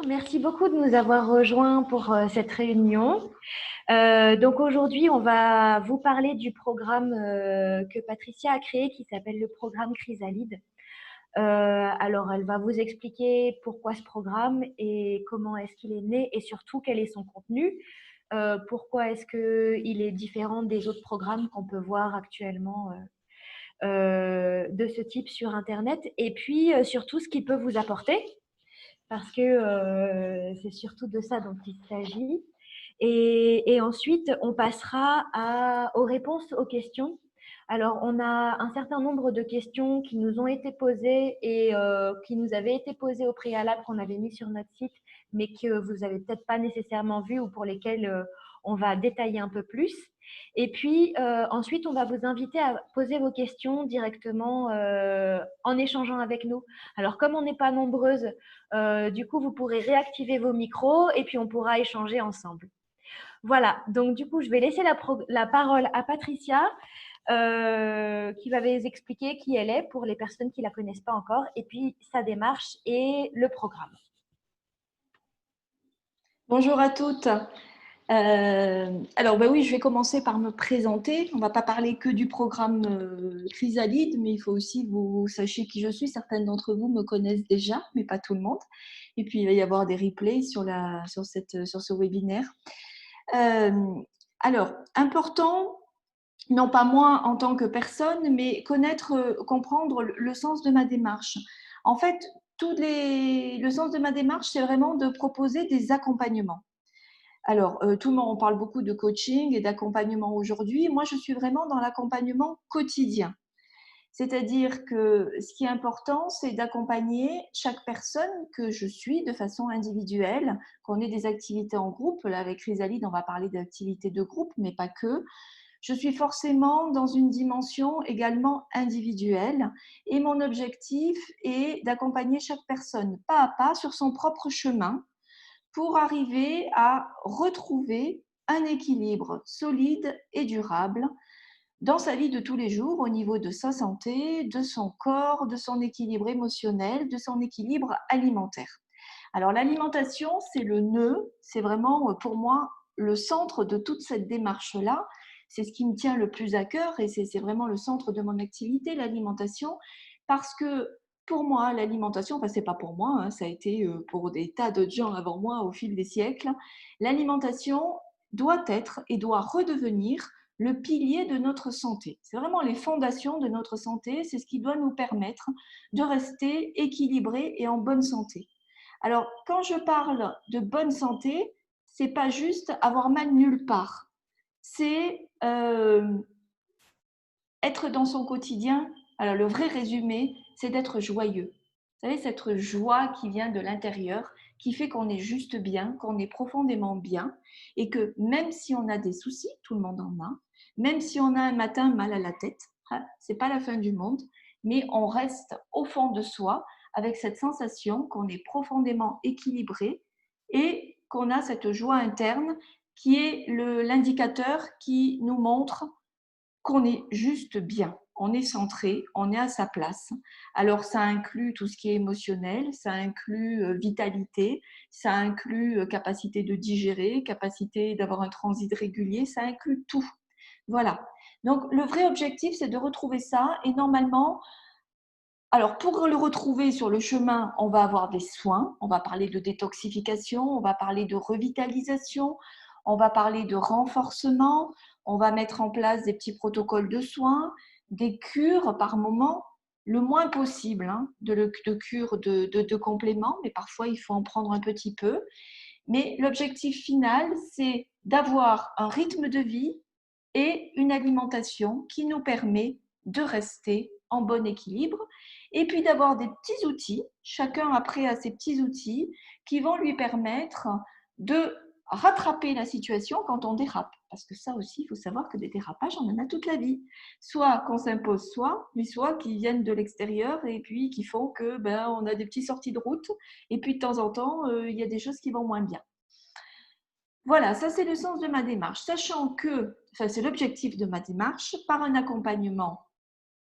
merci beaucoup de nous avoir rejoints pour cette réunion. Donc aujourd'hui, on va vous parler du programme que Patricia a créé qui s'appelle le programme Chrysalide. Alors, elle va vous expliquer pourquoi ce programme et comment est-ce qu'il est né et surtout quel est son contenu. Pourquoi est-ce qu'il est différent des autres programmes qu'on peut voir actuellement de ce type sur Internet et puis surtout ce qu'il peut vous apporter parce que c'est surtout de ça dont il s'agit. Et ensuite, on passera aux réponses aux questions. Alors, on a un certain nombre de questions qui nous ont été posées et qui nous avaient été posées au préalable, qu'on avait mis sur notre site, mais que vous n'avez peut-être pas nécessairement vues ou pour lesquelles on va détailler un peu plus. Et puis, ensuite, on va vous inviter à poser vos questions directement en échangeant avec nous. Alors, comme on n'est pas nombreuses, du coup, vous pourrez réactiver vos micros et puis on pourra échanger ensemble. Voilà, donc du coup, je vais laisser la parole à Patricia qui va vous expliquer qui elle est pour les personnes qui ne la connaissent pas encore et puis sa démarche et le programme. Bonjour à toutes. Alors, oui, je vais commencer par me présenter. On ne va pas parler que du programme Chrysalide, mais il faut aussi que vous sachiez qui je suis. Certaines d'entre vous me connaissent déjà, mais pas tout le monde. Et puis, il va y avoir des replays sur ce webinaire. Alors, important, non pas moi en tant que personne, mais comprendre le sens de ma démarche. En fait, le sens de ma démarche, c'est vraiment de proposer des accompagnements. Alors, tout le monde, on parle beaucoup de coaching et d'accompagnement aujourd'hui. Moi, je suis vraiment dans l'accompagnement quotidien. C'est-à-dire que ce qui est important, c'est d'accompagner chaque personne que je suis de façon individuelle, qu'on ait des activités en groupe. Là, avec Chrysalide, on va parler d'activités de groupe, mais pas que. Je suis forcément dans une dimension également individuelle et mon objectif est d'accompagner chaque personne pas à pas sur son propre chemin pour arriver à retrouver un équilibre solide et durable dans sa vie de tous les jours au niveau de sa santé, de son corps, de son équilibre émotionnel, de son équilibre alimentaire. Alors l'alimentation, c'est le nœud, c'est vraiment pour moi le centre de toute cette démarche-là. C'est ce qui me tient le plus à cœur et c'est vraiment le centre de mon activité, l'alimentation, parce que pour moi, l'alimentation, enfin c'est pas pour moi, hein, ça a été pour des tas d'autres gens avant moi au fil des siècles, l'alimentation doit être et doit redevenir le pilier de notre santé. C'est vraiment les fondations de notre santé, c'est ce qui doit nous permettre de rester équilibrés et en bonne santé. Alors, quand je parle de bonne santé, c'est pas juste avoir mal nulle part. C'est être dans son quotidien. Alors, le vrai résumé, c'est d'être joyeux. Vous savez, cette joie qui vient de l'intérieur, qui fait qu'on est juste bien, qu'on est profondément bien, et que même si on a des soucis, tout le monde en a, même si on a un matin mal à la tête, c'est pas la fin du monde, mais on reste au fond de soi avec cette sensation qu'on est profondément équilibré et qu'on a cette joie interne qui est l'indicateur qui nous montre qu'on est juste bien, on est centré, on est à sa place. Alors ça inclut tout ce qui est émotionnel, ça inclut vitalité, ça inclut capacité de digérer, capacité d'avoir un transit régulier, ça inclut tout. Voilà. Donc le vrai objectif, c'est de retrouver ça et normalement, alors pour le retrouver sur le chemin, on va avoir des soins, on va parler de détoxification, on va parler de revitalisation, on va parler de renforcement, on va mettre en place des petits protocoles de soins, des cures par moment, le moins possible de cures de compléments, mais parfois il faut en prendre un petit peu. Mais l'objectif final, c'est d'avoir un rythme de vie et une alimentation qui nous permet de rester en bon équilibre et puis d'avoir des petits outils, chacun après a ses petits outils qui vont lui permettre de rattraper la situation quand on dérape. Parce que ça aussi, il faut savoir que des dérapages, on en a toute la vie. Soit qu'on s'impose soi, mais soit qui viennent de l'extérieur et puis qui font que on a des petites sorties de route et puis de temps en temps, il y a des choses qui vont moins bien. Voilà, ça c'est le sens de ma démarche, sachant que, c'est l'objectif de ma démarche, par un accompagnement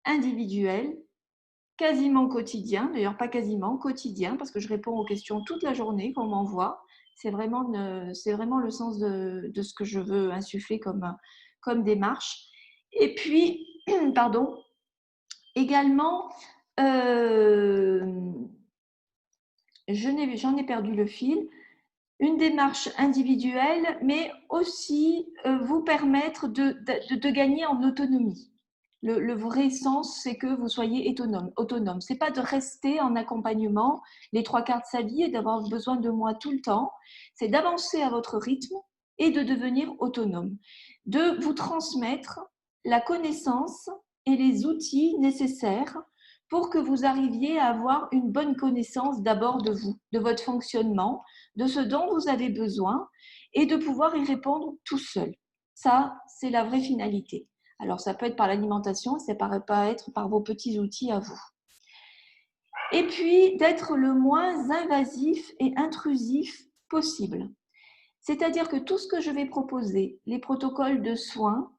individuel quasiment quotidien, d'ailleurs pas quasiment, quotidien, parce que je réponds aux questions toute la journée qu'on m'envoie. C'est vraiment le sens de ce que je veux insuffler comme démarche. Et puis, pardon, également, j'en ai perdu le fil, une démarche individuelle, mais aussi vous permettre de gagner en autonomie. Le vrai sens, c'est que vous soyez autonome. Ce n'est pas de rester en accompagnement les 3/4 de sa vie et d'avoir besoin de moi tout le temps. C'est d'avancer à votre rythme et de devenir autonome. De vous transmettre la connaissance et les outils nécessaires pour que vous arriviez à avoir une bonne connaissance d'abord de vous, de votre fonctionnement, de ce dont vous avez besoin et de pouvoir y répondre tout seul. Ça, c'est la vraie finalité. Alors, ça peut être par l'alimentation, ça peut être par vos petits outils à vous. Et puis, d'être le moins invasif et intrusif possible. C'est-à-dire que tout ce que je vais proposer, les protocoles de soins,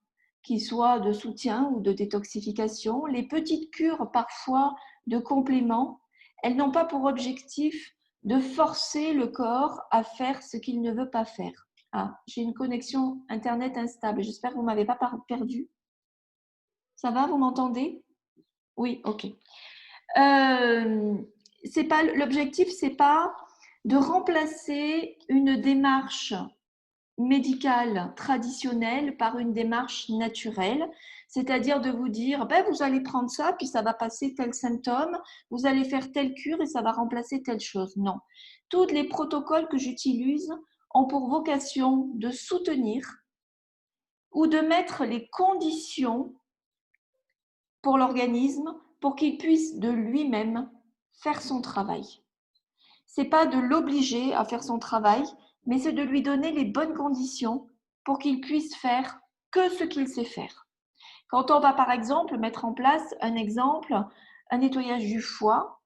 qu'ils soient de soutien ou de détoxification, les petites cures parfois de compléments, elles n'ont pas pour objectif de forcer le corps à faire ce qu'il ne veut pas faire. Ah, j'ai une connexion Internet instable. J'espère que vous ne m'avez pas perdu. Ça va, vous m'entendez? Oui, ok. L'objectif, c'est pas de remplacer une démarche médicale traditionnelle par une démarche naturelle, c'est-à-dire de vous dire, ben, vous allez prendre ça, puis ça va passer tel symptôme, vous allez faire telle cure et ça va remplacer telle chose. Non. Tous les protocoles que j'utilise ont pour vocation de soutenir ou de mettre les conditions pour l'organisme pour qu'il puisse de lui-même faire son travail. Ce n'est pas de l'obliger à faire son travail, mais c'est de lui donner les bonnes conditions pour qu'il puisse faire que ce qu'il sait faire. Quand on va par exemple mettre en place un nettoyage du foie,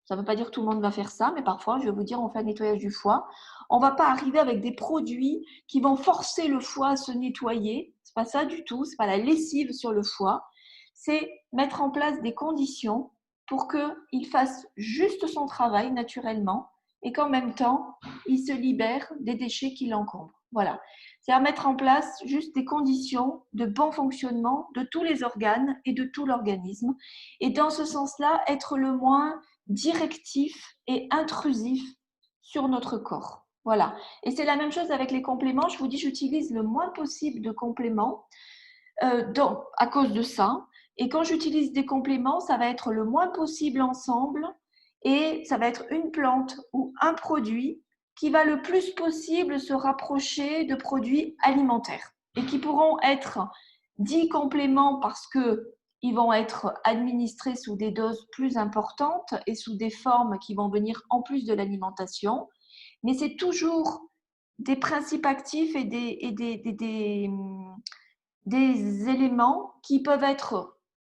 ça ne veut pas dire que tout le monde va faire ça, mais parfois, je vais vous dire, on fait un nettoyage du foie. On ne va pas arriver avec des produits qui vont forcer le foie à se nettoyer. Ce n'est pas ça du tout, ce n'est pas la lessive sur le foie. C'est mettre en place des conditions pour qu'il fasse juste son travail naturellement et qu'en même temps, il se libère des déchets qui l'encombrent. Voilà. C'est à mettre en place juste des conditions de bon fonctionnement de tous les organes et de tout l'organisme. Et dans ce sens-là, être le moins directif et intrusif sur notre corps. Voilà. Et c'est la même chose avec les compléments. Je vous dis, j'utilise le moins possible de compléments à cause de ça. Et quand j'utilise des compléments, ça va être le moins possible ensemble et ça va être une plante ou un produit qui va le plus possible se rapprocher de produits alimentaires et qui pourront être dits compléments parce qu'ils vont être administrés sous des doses plus importantes et sous des formes qui vont venir en plus de l'alimentation. Mais c'est toujours des principes actifs et des éléments qui peuvent être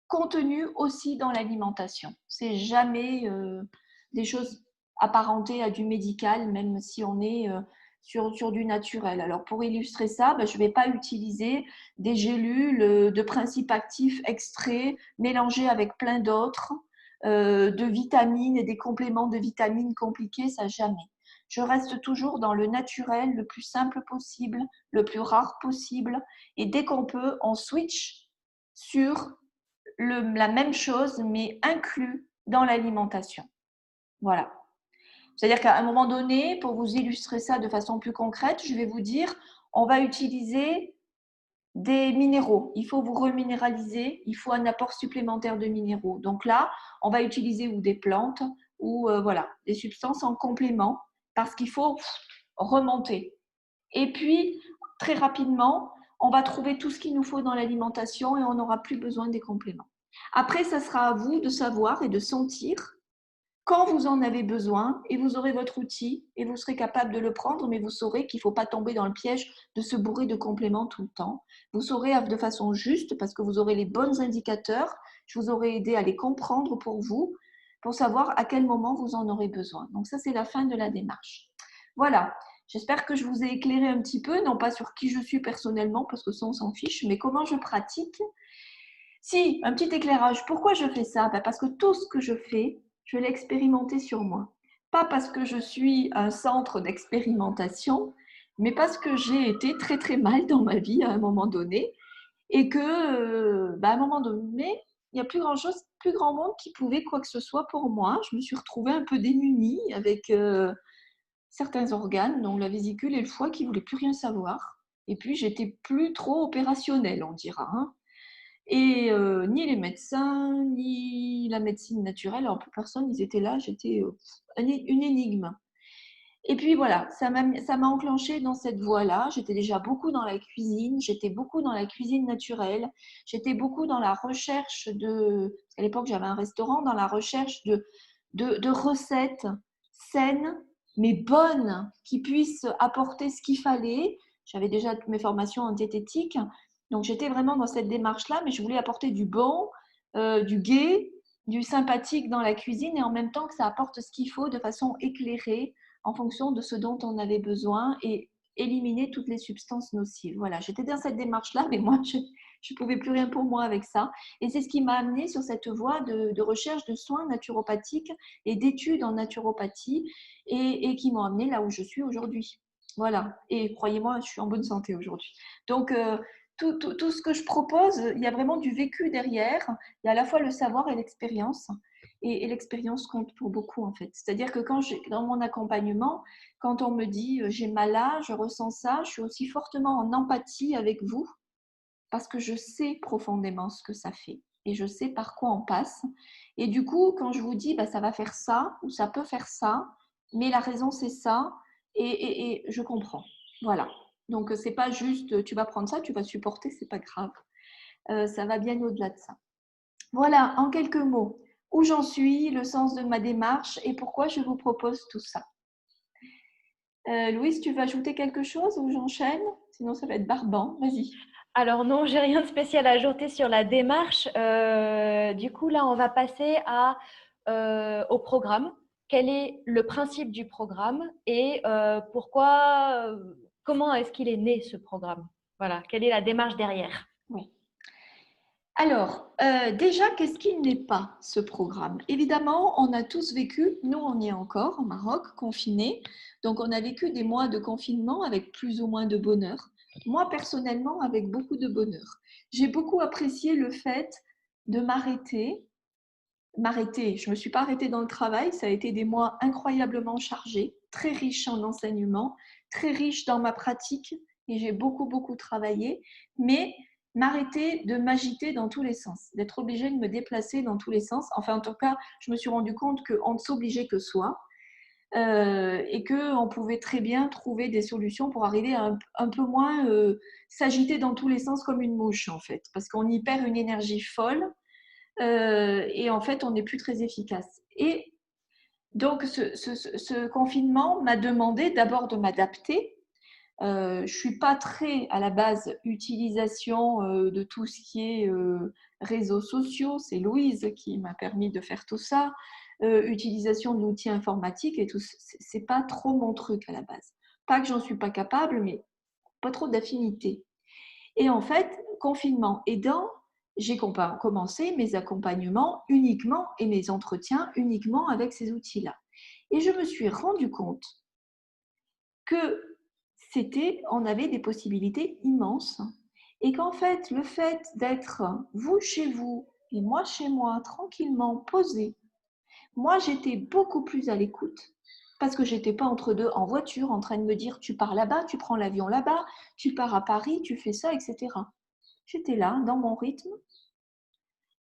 contenus aussi dans l'alimentation. C'est jamais des choses apparentées à du médical, même si on est sur du naturel. Alors pour illustrer ça, je ne vais pas utiliser des gélules de principes actifs extraits mélangés avec plein d'autres, de vitamines et des compléments de vitamines compliqués, ça jamais. Je reste toujours dans le naturel, le plus simple possible, le plus rare possible. Et dès qu'on peut, on switch sur la même chose, mais inclus dans l'alimentation. Voilà. C'est-à-dire qu'à un moment donné, pour vous illustrer ça de façon plus concrète, je vais vous dire, on va utiliser des minéraux. Il faut vous reminéraliser, il faut un apport supplémentaire de minéraux. Donc là, on va utiliser ou des plantes ou voilà, des substances en complément parce qu'il faut remonter. Et puis, très rapidement, on va trouver tout ce qu'il nous faut dans l'alimentation et on n'aura plus besoin des compléments. Après, ça sera à vous de savoir et de sentir quand vous en avez besoin et vous aurez votre outil et vous serez capable de le prendre, mais vous saurez qu'il ne faut pas tomber dans le piège de se bourrer de compléments tout le temps. Vous saurez de façon juste parce que vous aurez les bons indicateurs. Je vous aurai aidé à les comprendre pour vous, pour savoir à quel moment vous en aurez besoin. Donc ça, c'est la fin de la démarche. Voilà. J'espère que je vous ai éclairé un petit peu, non pas sur qui je suis personnellement, parce que ça, on s'en fiche, mais comment je pratique. Si, un petit éclairage. Pourquoi je fais ça? Parce que tout ce que je fais, je l'ai expérimenté sur moi. Pas parce que je suis un centre d'expérimentation, mais parce que j'ai été très très mal dans ma vie à un moment donné et que, à un moment donné, il n'y a plus grand chose, plus grand monde qui pouvait quoi que ce soit pour moi. Je me suis retrouvée un peu démunie avec certains organes, dont la vésicule et le foie, qui ne voulaient plus rien savoir. Et puis, j'étais plus trop opérationnelle, on dira, hein. Et ni les médecins, ni la médecine naturelle, alors plus personne, ils étaient là, j'étais une énigme. Et puis voilà, ça m'a enclenchée dans cette voie-là. J'étais déjà beaucoup dans la cuisine, j'étais beaucoup dans la cuisine naturelle, j'étais beaucoup dans la recherche de, parce qu'à l'époque j'avais un restaurant, dans la recherche de recettes saines, mais bonnes, qui puissent apporter ce qu'il fallait. J'avais déjà toutes mes formations en diététique, donc j'étais vraiment dans cette démarche-là, mais je voulais apporter du bon, du gai, du sympathique dans la cuisine et en même temps que ça apporte ce qu'il faut de façon éclairée en fonction de ce dont on avait besoin et éliminer toutes les substances nocives. Voilà, j'étais dans cette démarche-là, mais moi, je ne pouvais plus rien pour moi avec ça. Et c'est ce qui m'a amenée sur cette voie de recherche de soins naturopathiques et d'études en naturopathie et qui m'ont amenée là où je suis aujourd'hui. Voilà, et croyez-moi, je suis en bonne santé aujourd'hui. Donc, tout ce que je propose, il y a vraiment du vécu derrière. Il y a à la fois le savoir et l'expérience. Et l'expérience compte pour beaucoup, en fait. C'est-à-dire que dans mon accompagnement, quand on me dit j'ai mal là, je ressens ça, je suis aussi fortement en empathie avec vous parce que je sais profondément ce que ça fait et je sais par quoi on passe. Et du coup, quand je vous dis ça va faire ça ou ça peut faire ça, mais la raison c'est ça, et je comprends. Voilà. Donc, c'est pas juste tu vas prendre ça, tu vas supporter, c'est pas grave. Ça va bien au-delà de ça. Voilà, en quelques mots, où j'en suis, le sens de ma démarche et pourquoi je vous propose tout ça. Louise, tu veux ajouter quelque chose ou j'enchaîne? Sinon, ça va être barbant. Vas-y. Alors non, j'ai rien de spécial à ajouter sur la démarche. Du coup, là, on va passer au programme. Quel est le principe du programme et comment est-ce qu'il est né ce programme? Voilà, quelle est la démarche derrière? Oui. Alors, déjà, qu'est-ce qu'il n'est pas, ce programme? Évidemment, on a tous vécu, nous on y est encore au Maroc, confinés, donc on a vécu des mois de confinement avec plus ou moins de bonheur. Moi, personnellement, avec beaucoup de bonheur. J'ai beaucoup apprécié le fait de m'arrêter. Je ne me suis pas arrêtée dans le travail, ça a été des mois incroyablement chargés, très riches en enseignements, très riches dans ma pratique et j'ai beaucoup, beaucoup travaillé, mais m'arrêter de m'agiter dans tous les sens, d'être obligée de me déplacer dans tous les sens. Enfin, en tout cas, je me suis rendu compte qu'on ne s'obligeait que soi et qu'on pouvait très bien trouver des solutions pour arriver à un peu moins s'agiter dans tous les sens comme une mouche, en fait, parce qu'on y perd une énergie folle. Et en fait, on n'est plus très efficace. Et donc, ce confinement m'a demandé d'abord de m'adapter. Je ne suis pas très, à la base, utilisation de tout ce qui est réseaux sociaux. C'est Louise qui m'a permis de faire tout ça. Utilisation de l'outil informatique et tout, c'est pas trop mon truc à la base. Pas que j'en suis pas capable, mais pas trop d'affinité. Et en fait, confinement aidant, j'ai commencé mes accompagnements uniquement et mes entretiens uniquement avec ces outils-là. Et je me suis rendu compte que on avait des possibilités immenses et qu'en fait, le fait d'être vous chez vous et moi chez moi, tranquillement, posé, moi j'étais beaucoup plus à l'écoute parce que j'étais pas entre deux en voiture en train de me dire tu pars là-bas, tu prends l'avion là-bas, tu pars à Paris, tu fais ça, etc. J'étais là, dans mon rythme,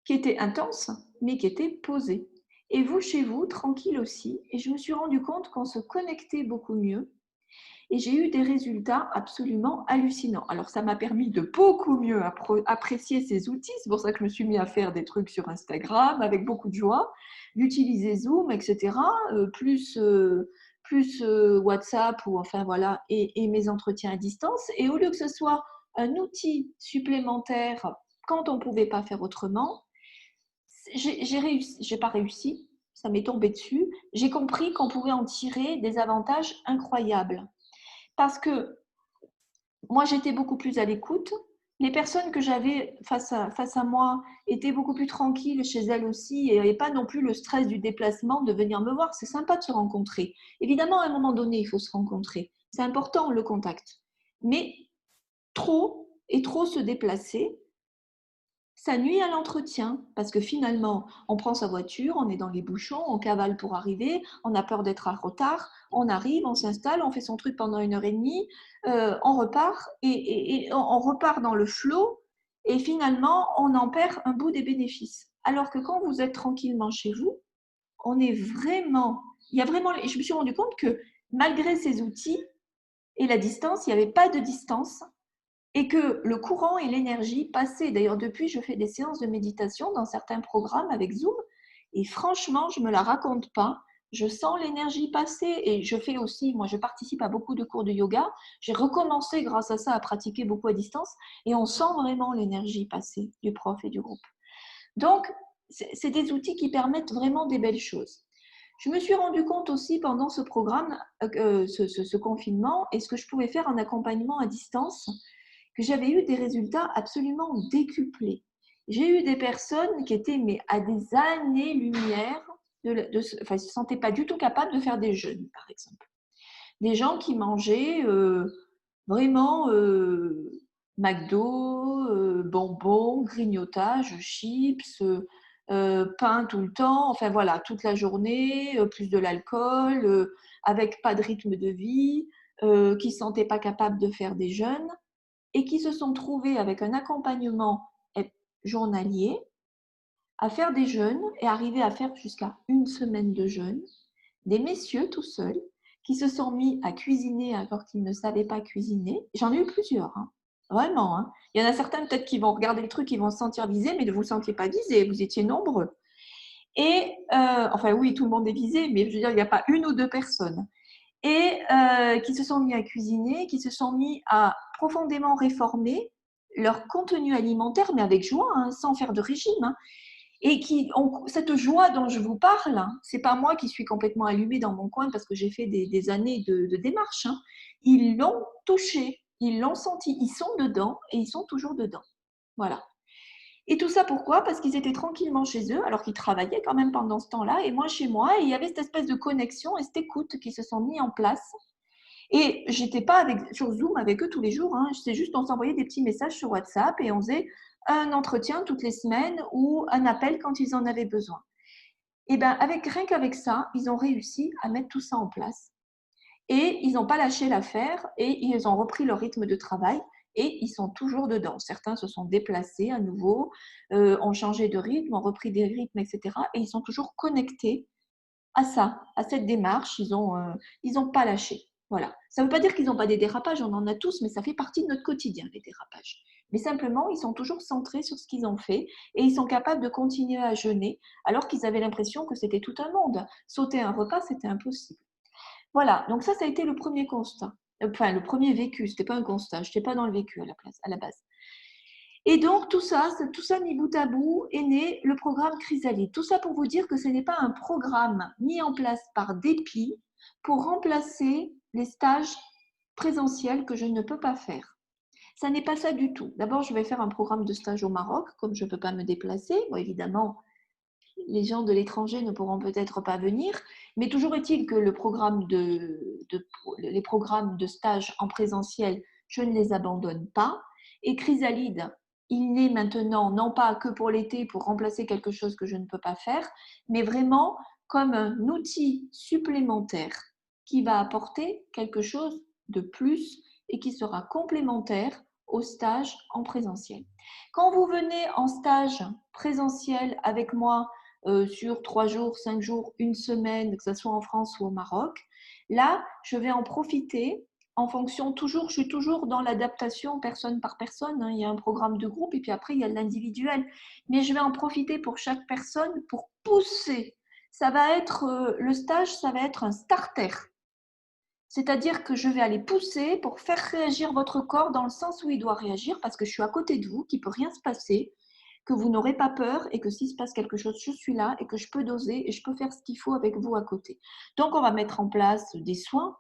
qui était intense, mais qui était posé. Et vous, chez vous, tranquille aussi. Et je me suis rendu compte qu'on se connectait beaucoup mieux. Et j'ai eu des résultats absolument hallucinants. Alors, ça m'a permis de beaucoup mieux apprécier ces outils. C'est pour ça que je me suis mis à faire des trucs sur Instagram avec beaucoup de joie, d'utiliser Zoom, etc. Plus WhatsApp ou enfin voilà, et mes entretiens à distance. Et au lieu que ce soit un outil supplémentaire quand on ne pouvait pas faire autrement, j'ai pas réussi, ça m'est tombé dessus. J'ai compris qu'on pouvait en tirer des avantages incroyables. Parce que moi, j'étais beaucoup plus à l'écoute, Les personnes que j'avais face à moi étaient beaucoup plus tranquilles chez elles aussi et n'avaient pas non plus le stress du déplacement de venir me voir. C'est sympa de se rencontrer. Évidemment, à un moment donné, il faut se rencontrer. C'est important le contact. Mais trop et trop se déplacer, ça nuit à l'entretien parce que finalement, on prend sa voiture, on est dans les bouchons, on cavale pour arriver, on a peur d'être en retard, on arrive, on s'installe, on fait son truc pendant 1 heure et demie, on repart et on repart dans le flot et finalement, on en perd un bout des bénéfices. Alors que quand vous êtes tranquillement chez vous, on est vraiment, il y a vraiment, je me suis rendu compte que malgré ces outils et la distance, il n'y avait pas de distance et que le courant et l'énergie passaient. D'ailleurs, depuis, je fais des séances de méditation dans certains programmes avec Zoom et franchement, je ne me la raconte pas. Je sens l'énergie passer et je fais aussi, moi je participe à beaucoup de cours de yoga. J'ai recommencé grâce à ça à pratiquer beaucoup à distance et on sent vraiment l'énergie passer du prof et du groupe. Donc, c'est des outils qui permettent vraiment des belles choses. Je me suis rendu compte aussi pendant ce programme, ce confinement, et ce que je pouvais faire en accompagnement à distance, que j'avais eu des résultats absolument décuplés. J'ai eu des personnes qui étaient mais à des années-lumière, enfin, ne se sentaient pas du tout capables de faire des jeûnes, par exemple. Des gens qui mangeaient vraiment McDo, bonbons, grignotage, chips, pain tout le temps, enfin voilà, toute la journée, plus de l'alcool, avec pas de rythme de vie, qui ne se sentaient pas capables de faire des jeûnes et qui se sont trouvés avec un accompagnement journalier à faire des jeûnes et arriver à faire jusqu'à 1 semaine de jeûne. Des messieurs tout seuls qui se sont mis à cuisiner alors qu'ils ne savaient pas cuisiner. J'en ai eu plusieurs, hein. Vraiment. Hein. Il y en a certains peut-être qui vont regarder le truc, qui vont se sentir visés, mais ne vous le sentiez pas visé, vous étiez nombreux. Et, enfin oui, tout le monde est visé, mais je veux dire, il n'y a pas une ou deux personnes. Et qui se sont mis à cuisiner, qui se sont mis à profondément réformer leur contenu alimentaire, mais avec joie, hein, sans faire de régime. Hein, et qui ont cette joie dont je vous parle. Hein, c'est pas moi qui suis complètement allumée dans mon coin parce que j'ai fait des années de démarche. Hein, ils l'ont touché, ils l'ont senti, ils sont dedans et ils sont toujours dedans. Voilà. Et tout ça pourquoi? Parce qu'ils étaient tranquillement chez eux, alors qu'ils travaillaient quand même pendant ce temps-là, et moi chez moi, et il y avait cette espèce de connexion et cette écoute qui se sont mis en place. Et j'étais pas sur Zoom avec eux tous les jours, hein. C'est juste on s'envoyait des petits messages sur WhatsApp et on faisait un entretien toutes les semaines ou un appel quand ils en avaient besoin. Et bien, rien qu'avec ça, ils ont réussi à mettre tout ça en place. Et ils n'ont pas lâché l'affaire et ils ont repris leur rythme de travail et ils sont toujours dedans. Certains se sont déplacés à nouveau, ont changé de rythme, ont repris des rythmes, etc. Et ils sont toujours connectés à ça, à cette démarche. Ils ont pas lâché. Voilà. Ça ne veut pas dire qu'ils n'ont pas des dérapages, on en a tous, mais ça fait partie de notre quotidien, les dérapages. Mais simplement, ils sont toujours centrés sur ce qu'ils ont fait et ils sont capables de continuer à jeûner alors qu'ils avaient l'impression que c'était tout un monde. Sauter un repas, c'était impossible. Voilà, donc ça a été le premier constat. Enfin, le premier vécu, ce n'était pas un constat, je n'étais pas dans le vécu à la base. Et donc, tout ça mis bout à bout, est né le programme Chrysalide. Tout ça pour vous dire que ce n'est pas un programme mis en place par dépit pour remplacer les stages présentiels que je ne peux pas faire. Ça n'est pas ça du tout. D'abord, je vais faire un programme de stage au Maroc, comme je ne peux pas me déplacer. Bon, évidemment, les gens de l'étranger ne pourront peut-être pas venir, mais toujours est-il que les programmes de stage en présentiel, je ne les abandonne pas. Et Chrysalide, il n'est maintenant non pas que pour l'été pour remplacer quelque chose que je ne peux pas faire, mais vraiment comme un outil supplémentaire qui va apporter quelque chose de plus et qui sera complémentaire au stage en présentiel. Quand vous venez en stage présentiel avec moi sur 3 jours, 5 jours, 1 semaine, que ce soit en France ou au Maroc, là, je vais en profiter en fonction, je suis toujours dans l'adaptation personne par personne. Hein, il y a un programme de groupe et puis après, il y a l'individuel. Mais je vais en profiter pour chaque personne pour pousser. Ça va être, le stage, ça va être un starter. C'est-à-dire que je vais aller pousser pour faire réagir votre corps dans le sens où il doit réagir parce que je suis à côté de vous, qu'il ne peut rien se passer, que vous n'aurez pas peur et que s'il se passe quelque chose, je suis là et que je peux doser et je peux faire ce qu'il faut avec vous à côté. Donc, on va mettre en place des soins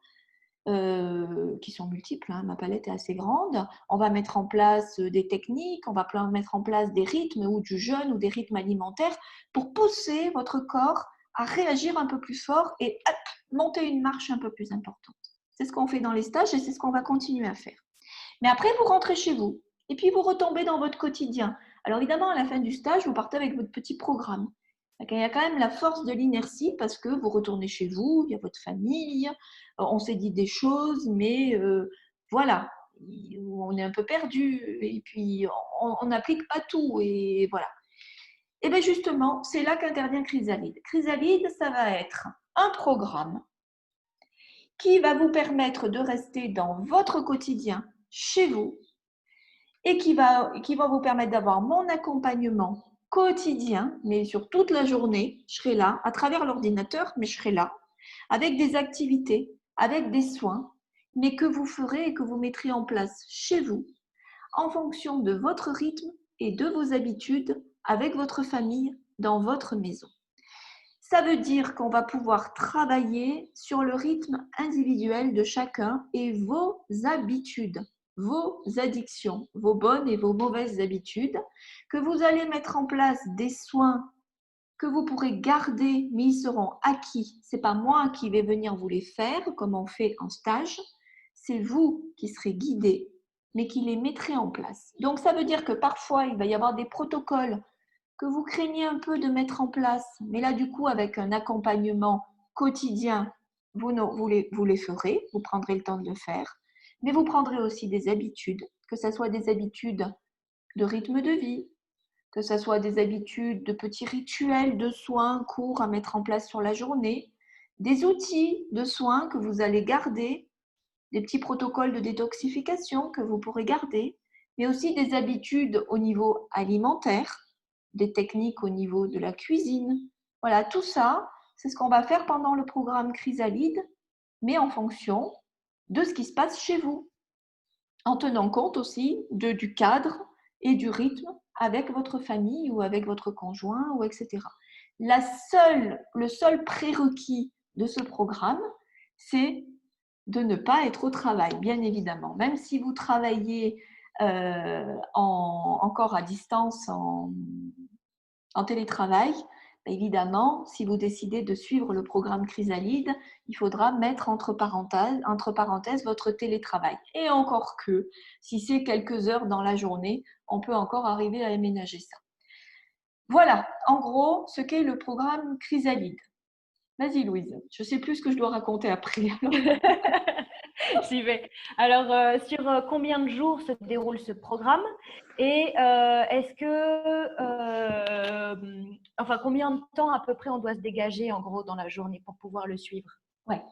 qui sont multiples, hein, ma palette est assez grande. On va mettre en place des techniques, on va mettre en place des rythmes ou du jeûne ou des rythmes alimentaires pour pousser votre corps à réagir un peu plus fort et hop, monter une marche un peu plus importante. C'est ce qu'on fait dans les stages et c'est ce qu'on va continuer à faire. Mais après, vous rentrez chez vous et puis vous retombez dans votre quotidien. Alors évidemment, à la fin du stage, vous partez avec votre petit programme. Il y a quand même la force de l'inertie parce que vous retournez chez vous, il y a votre famille, on s'est dit des choses, mais voilà, on est un peu perdu et puis on n'applique pas tout et voilà. Et bien justement, c'est là qu'intervient Chrysalide. Chrysalide, ça va être un programme qui va vous permettre de rester dans votre quotidien, chez vous, et qui va vous permettre d'avoir mon accompagnement quotidien, mais sur toute la journée, je serai là, à travers l'ordinateur, mais je serai là, avec des activités, avec des soins, mais que vous ferez et que vous mettrez en place chez vous, en fonction de votre rythme et de vos habitudes, avec votre famille, dans votre maison. Ça veut dire qu'on va pouvoir travailler sur le rythme individuel de chacun et vos habitudes, vos addictions, vos bonnes et vos mauvaises habitudes, que vous allez mettre en place des soins que vous pourrez garder, mais ils seront acquis. Ce n'est pas moi qui vais venir vous les faire comme on fait en stage, c'est vous qui serez guidés, mais qui les mettrez en place. Donc ça veut dire que parfois, il va y avoir des protocoles que vous craignez un peu de mettre en place, mais là du coup avec un accompagnement quotidien, vous les ferez, vous prendrez le temps de le faire, mais vous prendrez aussi des habitudes, que ce soit des habitudes de rythme de vie, que ce soit des habitudes de petits rituels de soins courts à mettre en place sur la journée, des outils de soins que vous allez garder, des petits protocoles de détoxification que vous pourrez garder, mais aussi des habitudes au niveau alimentaire, des techniques au niveau de la cuisine. Voilà, tout ça, c'est ce qu'on va faire pendant le programme Chrysalide, mais en fonction de ce qui se passe chez vous, en tenant compte aussi du cadre et du rythme avec votre famille ou avec votre conjoint, ou etc. Le seul prérequis de ce programme, c'est de ne pas être au travail, bien évidemment. Même si vous travaillez encore à distance en télétravail, évidemment, si vous décidez de suivre le programme Chrysalide, il faudra mettre entre parenthèses votre télétravail. Et encore que, si c'est quelques heures dans la journée, on peut encore arriver à aménager ça. Voilà, en gros, ce qu'est le programme Chrysalide. Vas-y Louise, je ne sais plus ce que je dois raconter après. J'y vais. Alors, sur combien de jours se déroule ce programme et est-ce que, enfin, combien de temps à peu près on doit se dégager en gros dans la journée pour pouvoir le suivre? Ouais,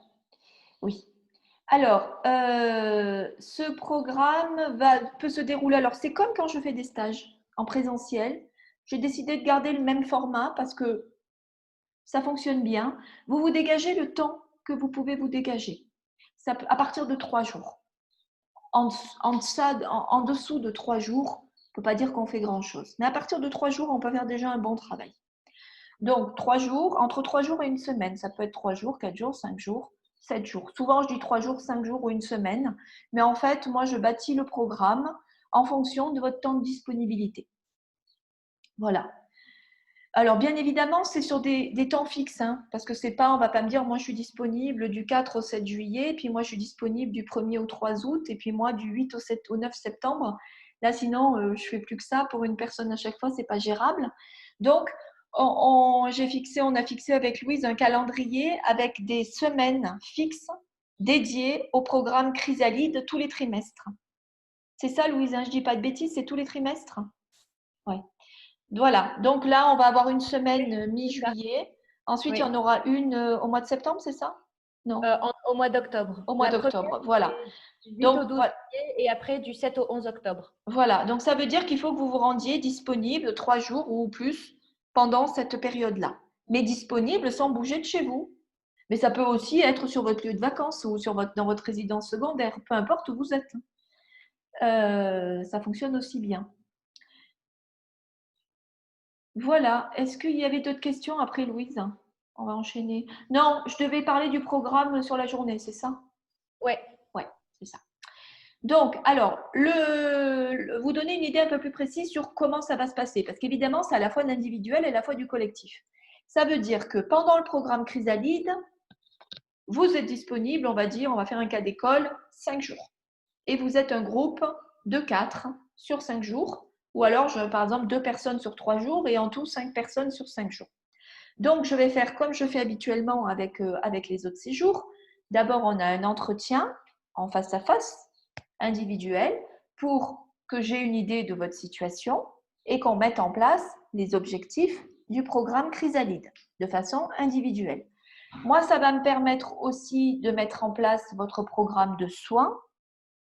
oui. Alors, ce programme peut se dérouler. Alors, c'est comme quand je fais des stages en présentiel. J'ai décidé de garder le même format parce que ça fonctionne bien. Vous vous dégagez le temps que vous pouvez vous dégager. Ça, à partir de 3 jours. En dessous de 3 jours, on ne peut pas dire qu'on fait grand-chose. Mais à partir de 3 jours, on peut faire déjà un bon travail. Donc, 3 jours, entre 3 jours et une semaine. Ça peut être 3 jours, 4 jours, 5 jours, 7 jours. Souvent, je dis 3 jours, 5 jours ou une semaine. Mais en fait, moi, je bâtis le programme en fonction de votre temps de disponibilité. Voilà. Alors, bien évidemment, c'est sur des temps fixes, hein, parce que c'est pas, on ne va pas me dire, moi, je suis disponible du 4 au 7 juillet, puis moi, je suis disponible du 1er au 3 août, et puis moi, du 8 au 9 septembre. Là, sinon, je ne fais plus que ça pour une personne à chaque fois, ce n'est pas gérable. Donc, on a fixé avec Louise un calendrier avec des semaines fixes dédiées au programme Chrysalide tous les trimestres. C'est ça, Louise, hein, je ne dis pas de bêtises, c'est tous les trimestres? Oui. Voilà, donc là, on va avoir une semaine mi-juillet. Ensuite, il y en aura une au mois de septembre, c'est ça? Non, Au mois d'octobre. au mois d'octobre, voilà. Du 8 Donc, au 12 juillet et après du 7 au 11 octobre. voilà, donc ça veut dire qu'il faut que vous vous rendiez disponible 3 jours ou plus pendant cette période-là. Mais disponible sans bouger de chez vous. Mais ça peut aussi être sur votre lieu de vacances ou dans votre résidence secondaire, peu importe où vous êtes. Ça fonctionne aussi bien. Voilà. Est-ce qu'il y avait d'autres questions après, Louise? On va enchaîner. Non, je devais parler du programme sur la journée, c'est ça? Ouais. Ouais, c'est ça. Donc, alors, vous donner une idée un peu plus précise sur comment ça va se passer, parce qu'évidemment, c'est à la fois de l'individuel et à la fois du collectif. Ça veut dire que pendant le programme Chrysalide, vous êtes disponible, on va dire, on va faire un cas d'école, 5 jours. Et vous êtes un groupe de 4 sur 5 jours, ou alors, par exemple, 2 personnes sur 3 jours, et en tout, 5 personnes sur 5 jours. Donc, je vais faire comme je fais habituellement avec les autres séjours. D'abord, on a un entretien en face à face, individuel, pour que j'ai une idée de votre situation et qu'on mette en place les objectifs du programme Chrysalide de façon individuelle. Moi, ça va me permettre aussi de mettre en place votre programme de soins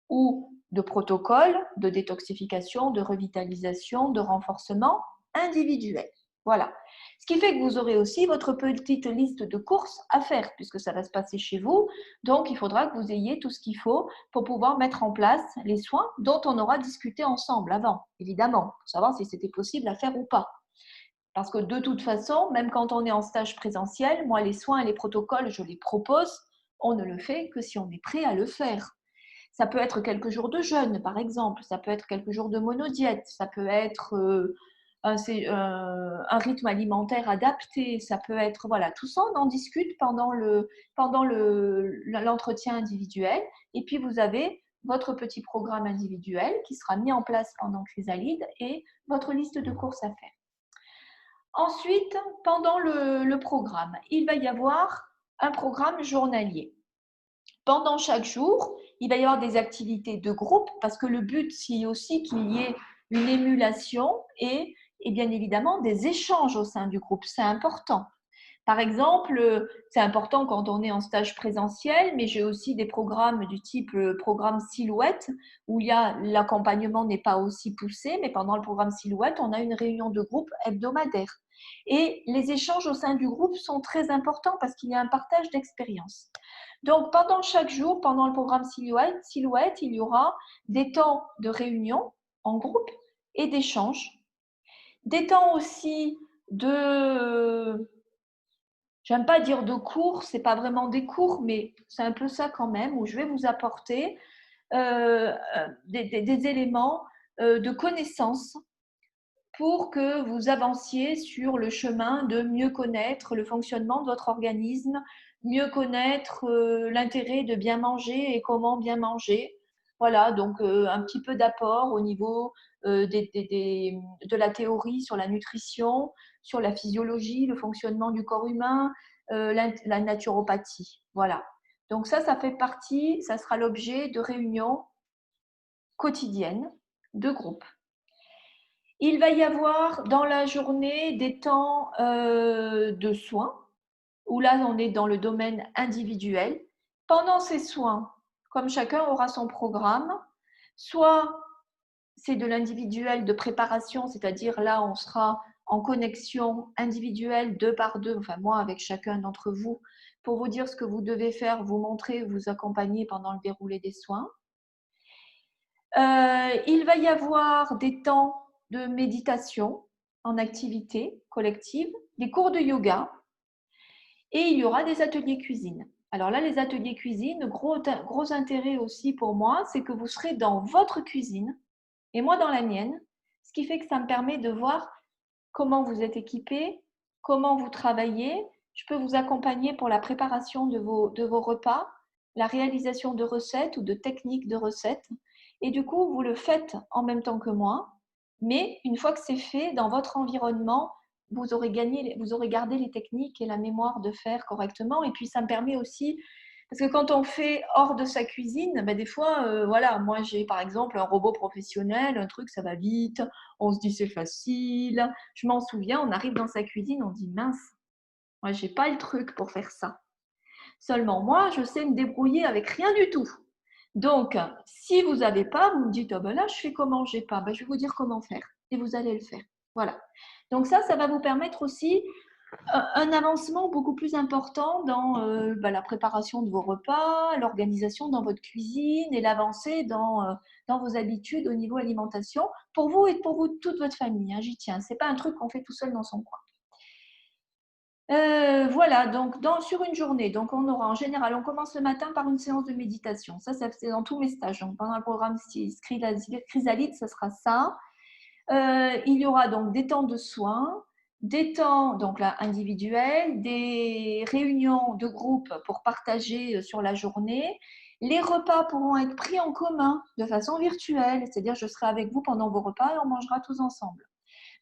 ou de protocole de détoxification, de revitalisation, de renforcement individuel. Voilà. Ce qui fait que vous aurez aussi votre petite liste de courses à faire puisque ça va se passer chez vous. Donc, il faudra que vous ayez tout ce qu'il faut pour pouvoir mettre en place les soins dont on aura discuté ensemble avant, évidemment, pour savoir si c'était possible à faire ou pas. Parce que de toute façon, même quand on est en stage présentiel, moi, les soins et les protocoles, je les propose. On ne le fait que si on est prêt à le faire. Ça peut être quelques jours de jeûne, par exemple. Ça peut être quelques jours de monodiète. Ça peut être un rythme alimentaire adapté. Ça peut être, voilà, tout ça, on en discute pendant l'entretien individuel. Et puis, vous avez votre petit programme individuel qui sera mis en place pendant Chrysalide et votre liste de courses à faire. Ensuite, pendant le programme, il va y avoir un programme journalier. Pendant chaque jour, il va y avoir des activités de groupe parce que le but, c'est aussi qu'il y ait une émulation et bien évidemment des échanges au sein du groupe. C'est important. Par exemple, c'est important quand on est en stage présentiel, mais j'ai aussi des programmes du type programme Silhouette où l'accompagnement n'est pas aussi poussé, mais pendant le programme Silhouette, on a une réunion de groupe hebdomadaire. Et les échanges au sein du groupe sont très importants parce qu'il y a un partage d'expérience. Donc, pendant chaque jour, pendant le programme Silhouette, il y aura des temps de réunion en groupe et d'échange. Des temps aussi j'aime pas dire de cours, c'est pas vraiment des cours, mais c'est un peu ça quand même, où je vais vous apporter des éléments de connaissances pour que vous avanciez sur le chemin de mieux connaître le fonctionnement de votre organisme, mieux connaître l'intérêt de bien manger et comment bien manger. Voilà, donc un petit peu d'apport au niveau de la théorie sur la nutrition, sur la physiologie, le fonctionnement du corps humain, la naturopathie. Voilà. Donc ça fait partie, ça sera l'objet de réunions quotidiennes de groupe. Il va y avoir dans la journée des temps de soins, où là on est dans le domaine individuel. Pendant ces soins, comme chacun aura son programme, soit c'est de l'individuel de préparation, c'est-à-dire là on sera en connexion individuelle 2 par 2, enfin moi avec chacun d'entre vous, pour vous dire ce que vous devez faire, vous montrer, vous accompagner pendant le déroulé des soins. Il va y avoir des temps de méditation en activité collective, des cours de yoga et il y aura des ateliers cuisine. Alors là, les ateliers cuisine, gros intérêt aussi pour moi, c'est que vous serez dans votre cuisine et moi dans la mienne, ce qui fait que ça me permet de voir comment vous êtes équipés, comment vous travaillez. Je peux vous accompagner pour la préparation de vos repas, la réalisation de recettes ou de techniques de recettes. Et du coup, vous le faites en même temps que moi. Mais une fois que c'est fait, dans votre environnement, vous aurez gardé les techniques et la mémoire de faire correctement. Et puis, ça me permet aussi, parce que quand on fait hors de sa cuisine, ben des fois, voilà, moi j'ai par exemple un robot professionnel, un truc, ça va vite, on se dit c'est facile. Je m'en souviens, on arrive dans sa cuisine, on dit mince, moi j'ai pas le truc pour faire ça. Seulement moi, je sais me débrouiller avec rien du tout. Donc, si vous n'avez pas, vous me dites, oh ben là, je fais comment, j'ai pas. Ben, je vais vous dire comment faire et vous allez le faire. Voilà. Donc ça va vous permettre aussi un avancement beaucoup plus important dans la préparation de vos repas, l'organisation dans votre cuisine et l'avancée dans vos habitudes au niveau alimentation pour vous et pour toute votre famille. Hein, j'y tiens. Ce n'est pas un truc qu'on fait tout seul dans son coin. Voilà, donc sur une journée, donc on aura en général, on commence le matin par une séance de méditation. Ça c'est dans tous mes stages. Donc pendant le programme Chrysalide, ça sera ça. Il y aura donc des temps de soins, des temps donc là, individuels, des réunions de groupe pour partager sur la journée. Les repas pourront être pris en commun de façon virtuelle, c'est-à-dire je serai avec vous pendant vos repas et on mangera tous ensemble.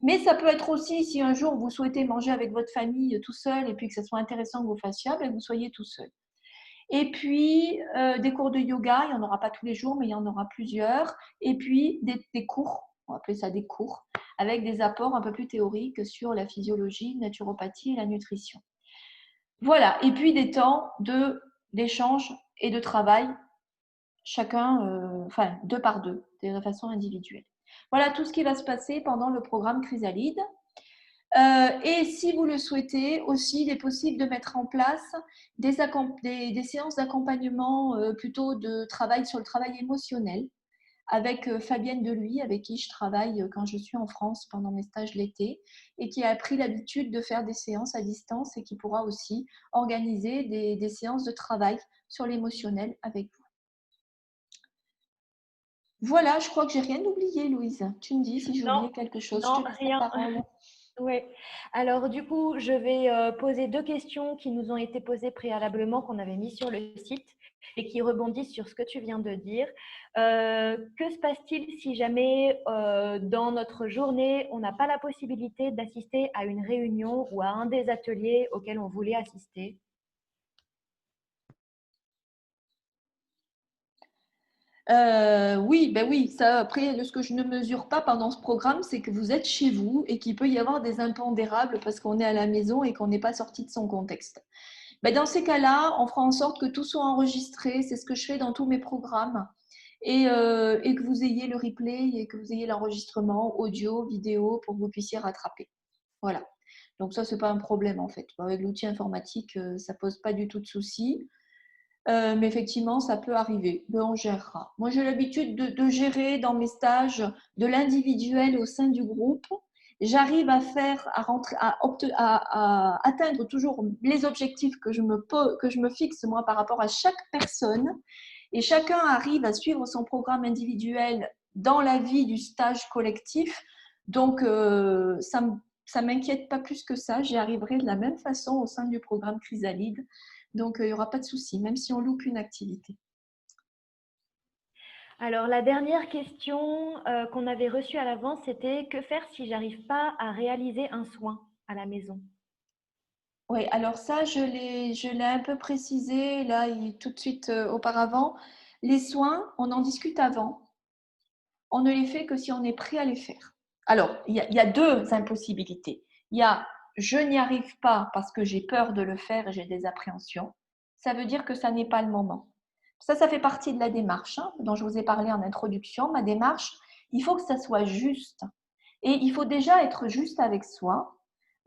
Mais ça peut être aussi, si un jour vous souhaitez manger avec votre famille tout seul et puis que ça soit intéressant que vous fassiez, ben vous soyez tout seul. Et puis, des cours de yoga, il n'y en aura pas tous les jours, mais il y en aura plusieurs. Et puis, des cours, on va appeler ça des cours, avec des apports un peu plus théoriques sur la physiologie, la naturopathie et la nutrition. Voilà, et puis des temps d'échange et de travail, chacun, enfin, deux par deux, de façon individuelle. Voilà tout ce qui va se passer pendant le programme Chrysalide. Et si vous le souhaitez, aussi, il est possible de mettre en place des séances d'accompagnement, plutôt de travail sur le travail émotionnel, avec Fabienne Deluy, avec qui je travaille quand je suis en France pendant mes stages l'été, et qui a pris l'habitude de faire des séances à distance et qui pourra aussi organiser des séances de travail sur l'émotionnel avec vous. Voilà, je crois que j'ai rien oublié, Louise. Tu me dis si j'ai oublié quelque chose. Non, Je te laisse rien. la parole. Oui. Alors, du coup, je vais poser deux questions qui nous ont été posées préalablement, qu'on avait mis sur le site et qui rebondissent sur ce que tu viens de dire. Que se passe-t-il si jamais, dans notre journée, on n'a pas la possibilité d'assister à une réunion ou à un des ateliers auxquels on voulait assister? Oui, ben oui, ça après, ce que je ne mesure pas pendant ce programme, c'est que vous êtes chez vous et qu'il peut y avoir des impondérables parce qu'on est à la maison et qu'on n'est pas sorti de son contexte. Ben dans ces cas-là, on fera en sorte que tout soit enregistré, c'est ce que je fais dans tous mes programmes, et que vous ayez le replay et que vous ayez l'enregistrement audio, vidéo pour que vous puissiez rattraper. Voilà. Donc ça, c'est pas un problème en fait. Avec l'outil informatique, ça pose pas du tout de soucis. Mais effectivement, ça peut arriver. Mais on gérera. Moi, j'ai l'habitude de gérer dans mes stages de l'individuel au sein du groupe. J'arrive à atteindre toujours les objectifs que je me fixe moi par rapport à chaque personne. Et chacun arrive à suivre son programme individuel dans la vie du stage collectif. Donc, ça m'inquiète pas plus que ça. J'y arriverai de la même façon au sein du programme Chrysalide. Donc, il n'y aura pas de souci, même si on loupe une activité. Alors, la dernière question qu'on avait reçue à l'avance, c'était que faire si j'arrive pas à réaliser un soin à la maison? Oui, alors ça, je l'ai un peu précisé là, tout de suite auparavant. Les soins, on en discute avant. On ne les fait que si on est prêt à les faire. Alors, il y a deux impossibilités. Il y a je n'y arrive pas parce que j'ai peur de le faire et j'ai des appréhensions. Ça veut dire que ça n'est pas le moment. Ça fait partie de la démarche dont je vous ai parlé en introduction. Ma démarche, il faut que ça soit juste. Et il faut déjà être juste avec soi.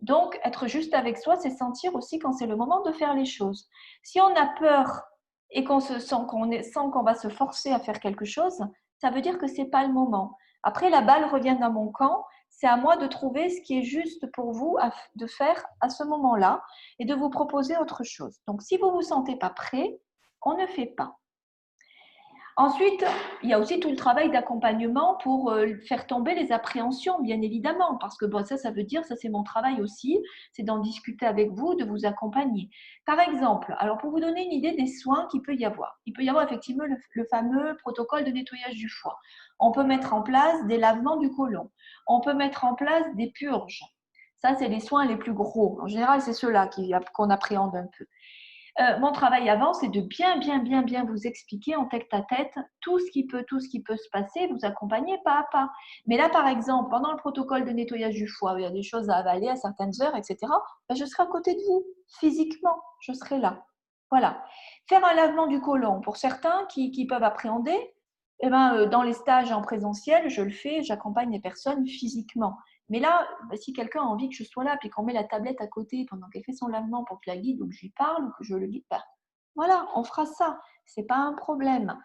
Donc, être juste avec soi, c'est sentir aussi quand c'est le moment de faire les choses. Si on a peur et qu'on se sent qu'on va se forcer à faire quelque chose, ça veut dire que ce n'est pas le moment. Après, la balle revient dans mon camp. C'est à moi de trouver ce qui est juste pour vous de faire à ce moment-là et de vous proposer autre chose. Donc, si vous ne vous sentez pas prêt, on ne fait pas. Ensuite, il y a aussi tout le travail d'accompagnement pour faire tomber les appréhensions, bien évidemment, parce que bon, ça veut dire, ça c'est mon travail aussi, c'est d'en discuter avec vous, de vous accompagner. Par exemple, alors pour vous donner une idée des soins qu'il peut y avoir, il peut y avoir effectivement le fameux protocole de nettoyage du foie. On peut mettre en place des lavements du côlon. On peut mettre en place des purges. Ça, c'est les soins les plus gros. En général, c'est ceux-là qu'on appréhende un peu. Mon travail avant, c'est de bien vous expliquer en tête à tête tout ce qui peut se passer, vous accompagner pas à pas. Mais là, par exemple, pendant le protocole de nettoyage du foie, il y a des choses à avaler à certaines heures, etc. Ben, je serai à côté de vous, physiquement, je serai là. Voilà. Faire un lavement du côlon, pour certains qui peuvent appréhender, eh ben, dans les stages en présentiel, je le fais, j'accompagne les personnes physiquement. Mais là, si quelqu'un a envie que je sois là, puis qu'on met la tablette à côté pendant qu'elle fait son lavement pour que je la guide ou que je lui parle ou que je le guide, voilà, on fera ça. C'est pas un problème.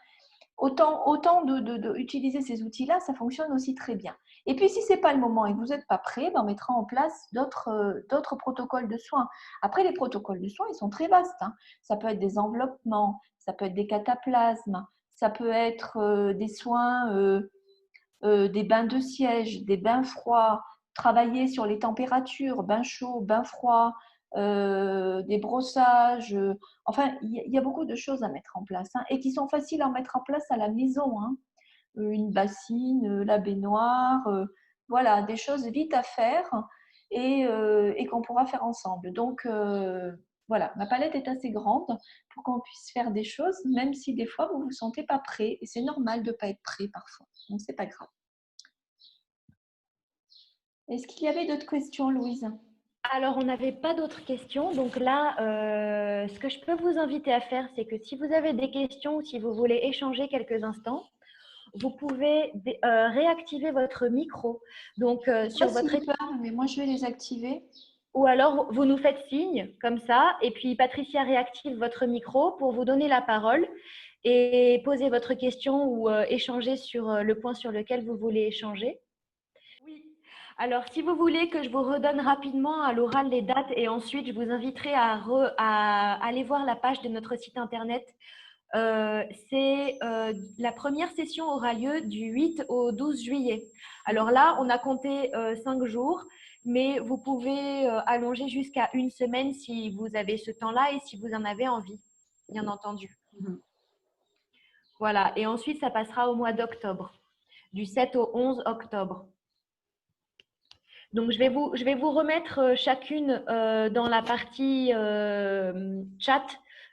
autant d'utiliser ces outils-là, ça fonctionne aussi très bien. Et puis, si ce n'est pas le moment et que vous n'êtes pas prêt, on mettra en place d'autres protocoles de soins. Après, les protocoles de soins, ils sont très vastes. Hein. Ça peut être des enveloppements, ça peut être des cataplasmes, ça peut être des soins, des bains de siège, des bains froids, travailler sur les températures, bains chauds, bains froids, des brossages. Enfin, il y a beaucoup de choses à mettre en place hein, et qui sont faciles à mettre en place à la maison. Hein. Une bassine, la baignoire, voilà, des choses vite à faire et qu'on pourra faire ensemble. Donc, voilà, ma palette est assez grande pour qu'on puisse faire des choses, même si des fois vous ne vous sentez pas prêt. Et c'est normal de ne pas être prêt parfois. Donc, ce n'est pas grave. Est-ce qu'il y avait d'autres questions, Louise? Alors, on n'avait pas d'autres questions. Donc là, ce que je peux vous inviter à faire, c'est que si vous avez des questions ou si vous voulez échanger quelques instants, vous pouvez réactiver votre micro. Donc, sur votre écran, mais moi, je vais les activer. ou alors vous nous faites signe comme ça, et puis Patricia réactive votre micro pour vous donner la parole et poser votre question ou échanger sur le point sur lequel vous voulez échanger. Oui. Alors, si vous voulez que je vous redonne rapidement à l'oral les dates et ensuite je vous inviterai à aller voir la page de notre site internet. La première session aura lieu du 8 au 12 juillet. Alors là, on a compté 5 jours, mais vous pouvez allonger jusqu'à une semaine si vous avez ce temps-là et si vous en avez envie, bien entendu. Voilà, et ensuite, ça passera au mois d'octobre, du 7 au 11 octobre. Donc, je vais vous remettre chacune dans la partie chat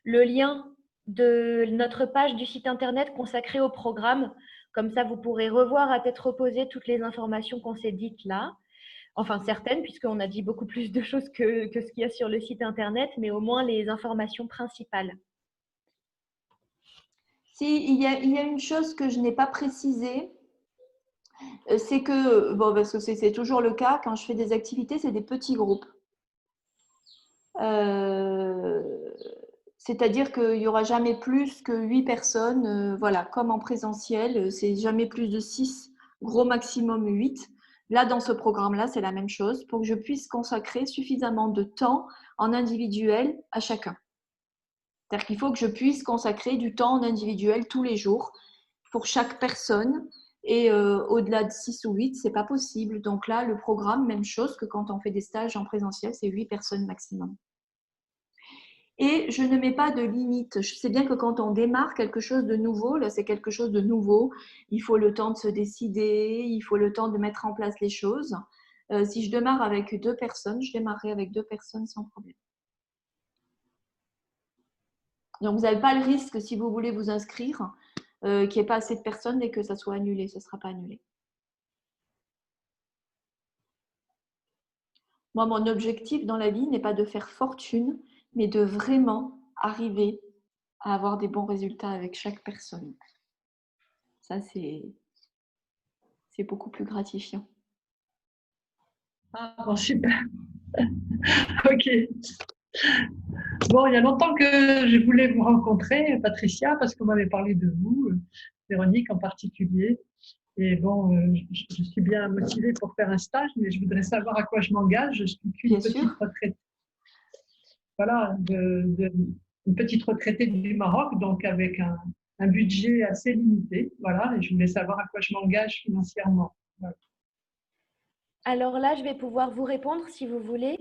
le lien de notre page du site internet consacrée au programme. Comme ça, vous pourrez revoir à tête reposée toutes les informations qu'on s'est dites là. Enfin, certaines, puisqu'on a dit beaucoup plus de choses que ce qu'il y a sur le site internet, mais au moins les informations principales. Si, il y a une chose que je n'ai pas précisée, c'est que, bon, parce que c'est toujours le cas, quand je fais des activités, c'est des petits groupes. C'est-à-dire qu'il n'y aura jamais plus que 8 personnes, voilà, comme en présentiel, c'est jamais plus de 6, gros maximum 8. Là, dans ce programme-là, c'est la même chose, pour que je puisse consacrer suffisamment de temps en individuel à chacun. C'est-à-dire qu'il faut que je puisse consacrer du temps en individuel tous les jours pour chaque personne. Et au-delà de 6 ou 8, ce n'est pas possible. Donc là, le programme, même chose que quand on fait des stages en présentiel, c'est 8 personnes maximum. Et je ne mets pas de limite. Je sais bien que quand on démarre quelque chose de nouveau, là c'est quelque chose de nouveau, il faut le temps de se décider, il faut le temps de mettre en place les choses. Si je démarre avec 2 personnes, je démarrerai avec 2 personnes sans problème. Donc vous n'avez pas le risque, si vous voulez vous inscrire, qu'il n'y ait pas assez de personnes et que ça soit annulé. Ce ne sera pas annulé. Moi, mon objectif dans la vie n'est pas de faire fortune, mais de vraiment arriver à avoir des bons résultats avec chaque personne. Ça, c'est beaucoup plus gratifiant. Ah, bon, super. Ok. Bon, il y a longtemps que je voulais vous rencontrer, Patricia, parce qu'on m'avait parlé de vous, Véronique en particulier. Et bon, je suis bien motivée pour faire un stage, mais je voudrais savoir à quoi je m'engage. Je suis qu'une petite retraitée. Voilà, une petite retraitée du Maroc, donc avec un budget assez limité. Voilà, et je voulais savoir à quoi je m'engage financièrement. Voilà. Alors là, je vais pouvoir vous répondre si vous voulez.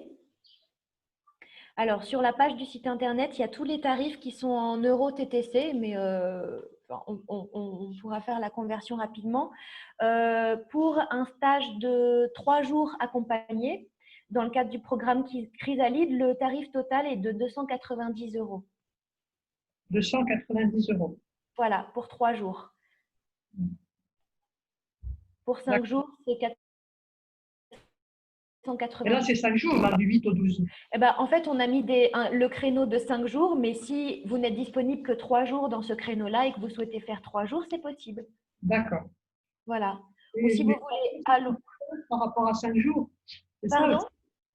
Alors, sur la page du site internet, il y a tous les tarifs qui sont en euros TTC, mais on pourra faire la conversion rapidement. Pour un stage de 3 jours accompagné, dans le cadre du programme Chrysalide, le tarif total est de 290 €. 290 €. Voilà, pour 3 jours. Pour 5 jours, c'est 480. Et là, c'est 5 jours, là, du 8 au 12. Eh ben, en fait, on a mis le créneau de 5 jours, mais si vous n'êtes disponible que 3 jours dans ce créneau-là et que vous souhaitez faire 3 jours, c'est possible. D'accord. Voilà. Ou si vous voulez… Par rapport à 5 jours. Pardon ?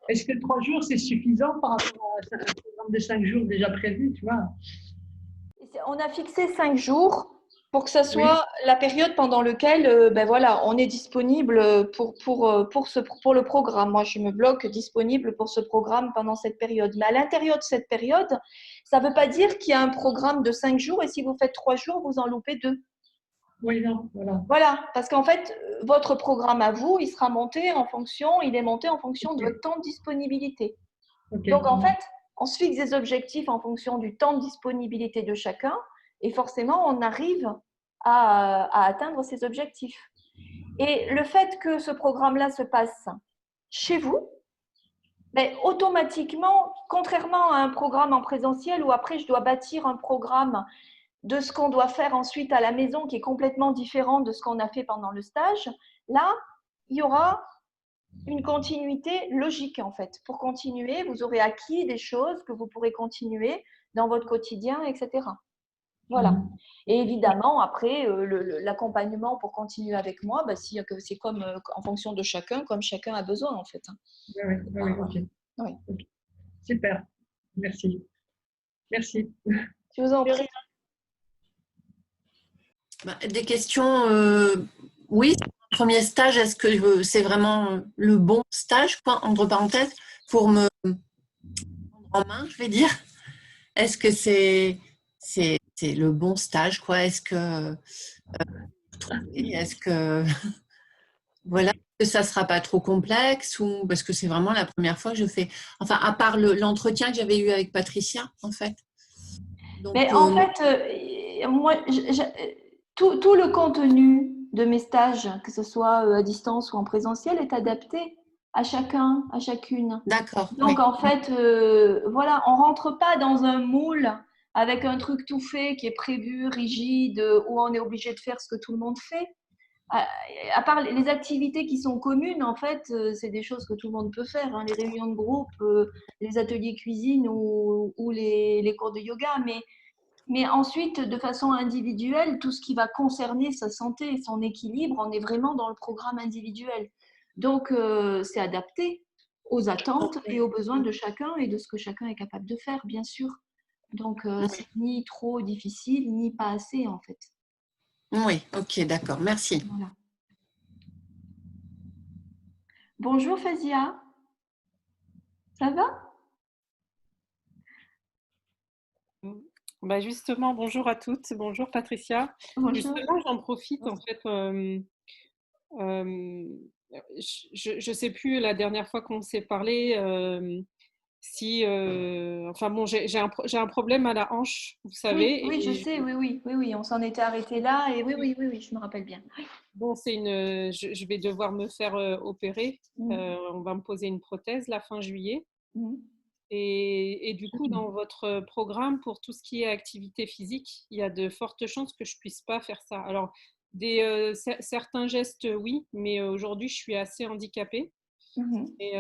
Est-ce que 3 jours, c'est suffisant par rapport à un programme de 5 jours déjà prévu, tu vois ? On a fixé 5 jours pour que ça Oui. soit la période pendant laquelle ben voilà, on est disponible pour le programme. Moi, je me bloque disponible pour ce programme pendant cette période. Mais à l'intérieur de cette période, ça ne veut pas dire qu'il y a un programme de 5 jours et si vous faites 3 jours, vous en loupez 2. Oui, non, voilà. Voilà, parce qu'en fait, votre programme à vous, il est monté en fonction de votre temps de disponibilité. Ok. Donc, en fait, on se fixe des objectifs en fonction du temps de disponibilité de chacun et forcément, on arrive à atteindre ces objectifs. Et le fait que ce programme-là se passe chez vous, ben, automatiquement, contrairement à un programme en présentiel où après je dois bâtir un programme de ce qu'on doit faire ensuite à la maison qui est complètement différent de ce qu'on a fait pendant le stage, là, il y aura une continuité logique en fait. Pour continuer, vous aurez acquis des choses que vous pourrez continuer dans votre quotidien, etc. Voilà. Et évidemment, après, l'accompagnement pour continuer avec moi, bah, c'est comme en fonction de chacun, comme chacun a besoin en fait. Oui, oui, oui, ok. Oui. Ok. Super. Merci. Merci. Je vous en prie. Des questions, oui. Premier stage, est-ce que c'est vraiment le bon stage, quoi, entre parenthèses, pour me prendre en main, je vais dire? Est-ce que c'est le bon stage, quoi? Est-ce que voilà, que ça sera pas trop complexe ou parce que c'est vraiment la première fois que je fais. Enfin, à part l'entretien que j'avais eu avec Patricia, en fait. Donc, Mais en fait, moi, tout le contenu de mes stages, que ce soit à distance ou en présentiel, est adapté à chacun, à chacune. d'accord. Donc, Oui. en fait, voilà, on rentre pas dans un moule avec un truc tout fait qui est prévu, rigide, où on est obligé de faire ce que tout le monde fait. À part les activités qui sont communes, en fait, c'est des choses que tout le monde peut faire, hein, les réunions de groupe, les ateliers cuisine ou les cours de yoga. Mais ensuite, de façon individuelle, tout ce qui va concerner sa santé et son équilibre, on est vraiment dans le programme individuel. Donc, c'est adapté aux attentes et aux besoins de chacun et de ce que chacun est capable de faire, bien sûr. Donc, c'est ni trop difficile, ni pas assez, en fait. Oui, ok, d'accord. Merci. Voilà. Bonjour Fazia. Ça va? Bah justement, bonjour à toutes, bonjour Patricia. Bonjour. Justement, j'en profite en fait. Je sais plus la dernière fois qu'on s'est parlé si, enfin bon, j'ai un problème à la hanche, vous Oui, savez. oui, je Et sais, oui, on s'en était arrêté là et oui, je me rappelle bien. bon, je vais devoir me faire opérer. On va me poser une prothèse la fin juillet. Et du coup, dans votre programme, pour tout ce qui est activité physique, il y a de fortes chances que je puisse pas faire ça. Alors, certains gestes, oui, mais aujourd'hui, je suis assez handicapée. Et,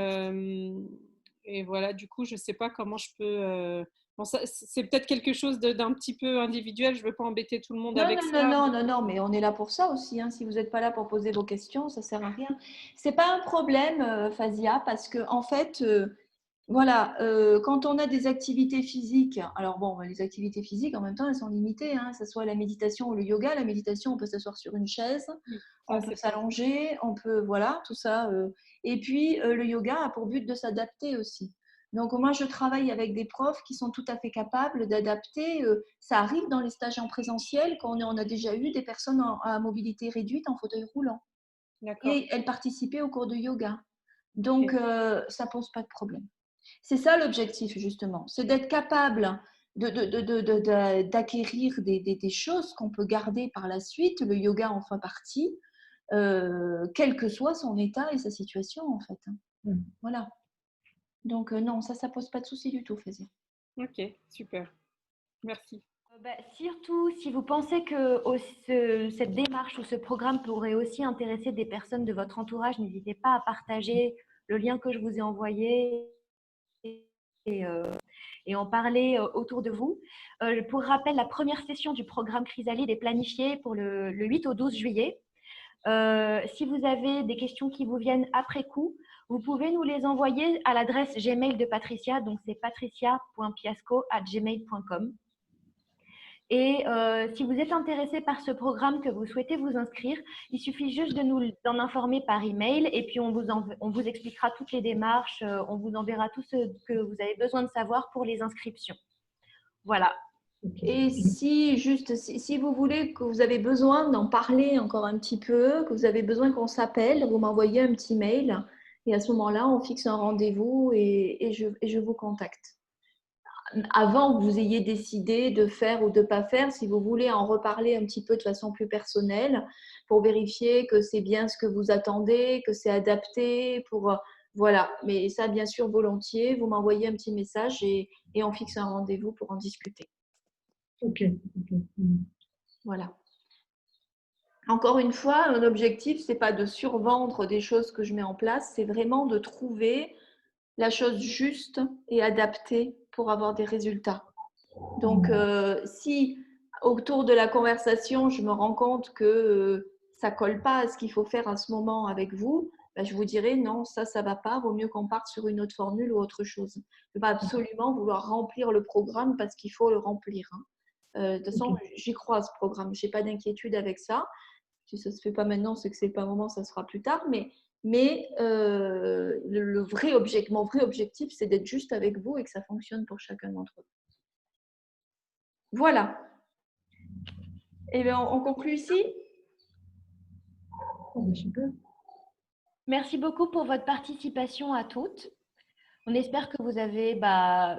et voilà, du coup, je sais pas comment je peux. Bon, c'est peut-être quelque chose d'un petit peu individuel. Je veux pas embêter tout le monde avec ça. Non, mais on est là pour ça aussi, hein. Si vous n'êtes pas là pour poser vos questions, ça sert à rien. C'est pas un problème, Fazia, parce que en fait, voilà, quand on a des activités physiques, alors bon, les activités physiques en même temps, elles sont limitées, hein, que ce soit la méditation ou le yoga. La méditation, on peut s'asseoir sur une chaise, on peut s'allonger, on peut, voilà, tout ça. Et puis, le yoga a pour but de s'adapter aussi. Donc, moi, je travaille avec des profs qui sont tout à fait capables d'adapter. Ça arrive dans les stages en présentiel quand on a déjà eu des personnes à mobilité réduite en fauteuil roulant. Et elles participaient au cours de yoga. Donc, ça ne pose pas de problème. C'est ça l'objectif, justement. C'est d'être capable d'acquérir des choses qu'on peut garder par la suite. Le yoga en fait partie, quel que soit son état et sa situation, en fait. Voilà. Donc, non, ça ne pose pas de souci du tout, Fazia. Ok, super. Merci. Surtout, si vous pensez que cette démarche ou ce programme pourrait aussi intéresser des personnes de votre entourage, n'hésitez pas à partager le lien que je vous ai envoyé et en parler autour de vous. Pour rappel, la première session du programme Chrysalide est planifiée pour le 8 au 12 juillet. Si vous avez des questions qui vous viennent après coup, vous pouvez nous les envoyer à l'adresse Gmail de Patricia, donc c'est patricia.piasco@gmail.com. Et si vous êtes intéressé par ce programme, que vous souhaitez vous inscrire, il suffit juste d'en informer par email et puis on vous expliquera toutes les démarches, on vous enverra tout ce que vous avez besoin de savoir pour les inscriptions. Voilà. Et si vous voulez, que vous avez besoin d'en parler encore un petit peu, que vous avez besoin qu'on s'appelle, vous m'envoyez un petit mail et à ce moment-là, on fixe un rendez-vous et je vous contacte. Avant que vous ayez décidé de faire ou de ne pas faire, si vous voulez en reparler un petit peu de façon plus personnelle pour vérifier que c'est bien ce que vous attendez, que c'est adapté, voilà. Mais ça, bien sûr, volontiers, vous m'envoyez un petit message et on fixe un rendez-vous pour en discuter. Ok. Voilà. Encore une fois, mon objectif, ce n'est pas de survendre des choses que je mets en place, c'est vraiment de trouver la chose juste et adaptée pour avoir des résultats. Donc, si autour de la conversation, je me rends compte que ça ne colle pas à ce qu'il faut faire à ce moment avec vous, ben, je vous dirai non, ça ne va pas, vaut mieux qu'on parte sur une autre formule ou autre chose. Je ne vais pas absolument vouloir remplir le programme parce qu'il faut le remplir. De toute façon, j'y crois à ce programme, je n'ai pas d'inquiétude avec ça. Si ça ne se fait pas maintenant, c'est que ce n'est pas le moment, ça sera plus tard. Mais mon vrai objectif, c'est d'être juste avec vous et que ça fonctionne pour chacun d'entre vous. Voilà. Et bien, on conclut ici. Merci beaucoup pour votre participation à toutes. On espère que vous avez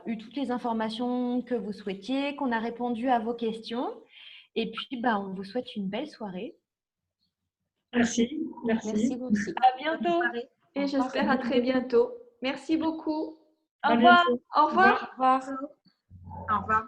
eu toutes les informations que vous souhaitiez, qu'on a répondu à vos questions. Et puis, on vous souhaite une belle soirée. Merci. Merci vous aussi. À bientôt. Et j'espère à très bientôt. Merci beaucoup. Au revoir. Au revoir. Au revoir.